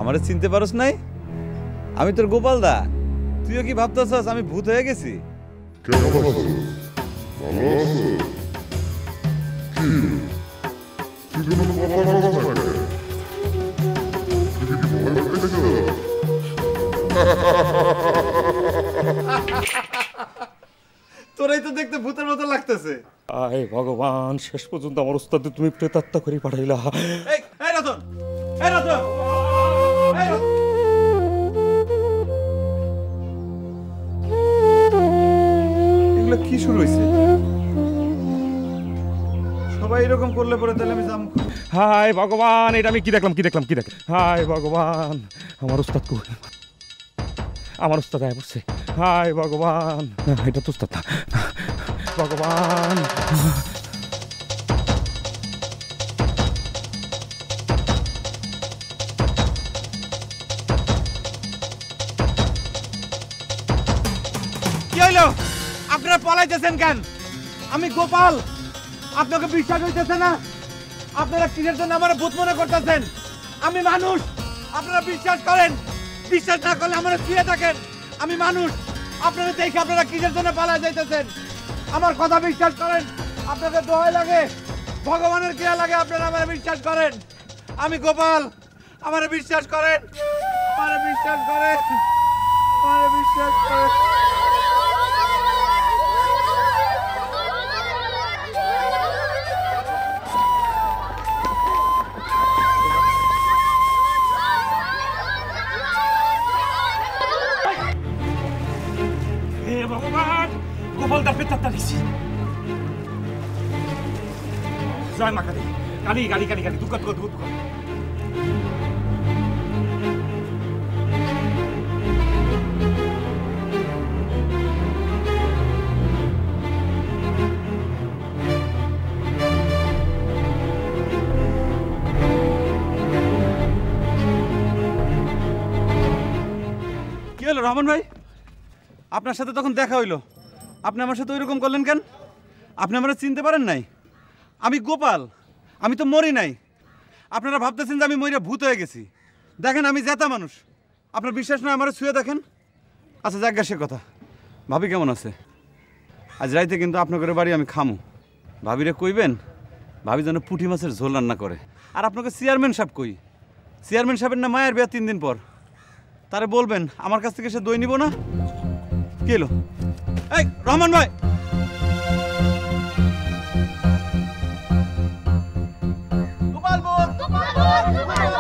আমারে চিনতে পারস নাই? আমি তোর গোপাল দা। তুইও কি ভাবতেছস আমি ভূত হয়ে গেছি? তোরাই তো দেখতে ভূতের মতো লাগতেছে। আয় ভগবান, শেষ পর্যন্ত আমার ওস্তাদে তুমি প্রেতাত্মা করে পাঠাইলা। এই রতন, এই রতন, এই রতন। এগুলো কি শুরু হয়েছে? সবাই এরকম করলে পরে তাহলে আমি যাম। হায় ভগবান, এটা আমি কি দেখলাম? হায় ভগবান, আমার ওস্তাদ কই? আমার ওস্তাদ আয় পড়ছে। হায় ভগবান, এটা তো ওস্তাদ না। ভগবান, কি হইলো? আপনারা পলাইতেছেন কেন? আমি গোপাল, আপনাকে বিশ্বাস হইতেছে না? আপনারা কিসের জন্য আমার ভূত মনে করতেছেন? আমি মানুষ, আপনারা বিশ্বাস করেন। বিশ্বাস না করলে আমার শুয়ে থাকেন। আমি মানুষ, আপনারা দেখে আপনারা কিসের জন্য পালা যাইতেছেন? আমার কথা বিশ্বাস করেন। আপনাদের দোহাই লাগে, ভগবানের ক্রিয়া লাগে, আপনারা আমার বিশ্বাস করেন। আমি গোপাল, আমার বিশ্বাস করেন। আমার বিশ্বাস করেন, আমার বিশ্বাস করেন। হে ভগবান, গোপালদার প্রেতাত্মা দিছি। জয় মা কালী, কালী কালী কালী কালী, দুঃখ দুঃখ দুঃখ। কি হলো রহমান ভাই? আপনার সাথে তখন দেখা হইলো, আপনি আমার সাথে ওইরকম করলেন কেন? আপনি আমার চিনতে পারেন নাই? আমি গোপাল, আমি তো মরি নাই। আপনারা ভাবতেছেন যে আমি মরে ভূত হয়ে গেছি। দেখেন আমি জেতা মানুষ। আপনার বিশ্বাস নয় আমার শুয়ে দেখেন। আচ্ছা যাক সে কথা, ভাবি কেমন আছে? আজ রাইতে কিন্তু আপনাদের বাড়ি আমি খামু। ভাবিরে কইবেন ভাবি যেন পুঁটি মাছের ঝোল রান্না করে। আর আপনাকে চেয়ারম্যান সাহেব কই? চেয়ারম্যান সাহেবের না মায়ের বিয়া 3 দিন পর। তারে বলবেন আমার কাছ থেকে সে দই নিব না। কি এলো? এই রহমান ভাই, গোপাল বল, গোপাল বল, গোপাল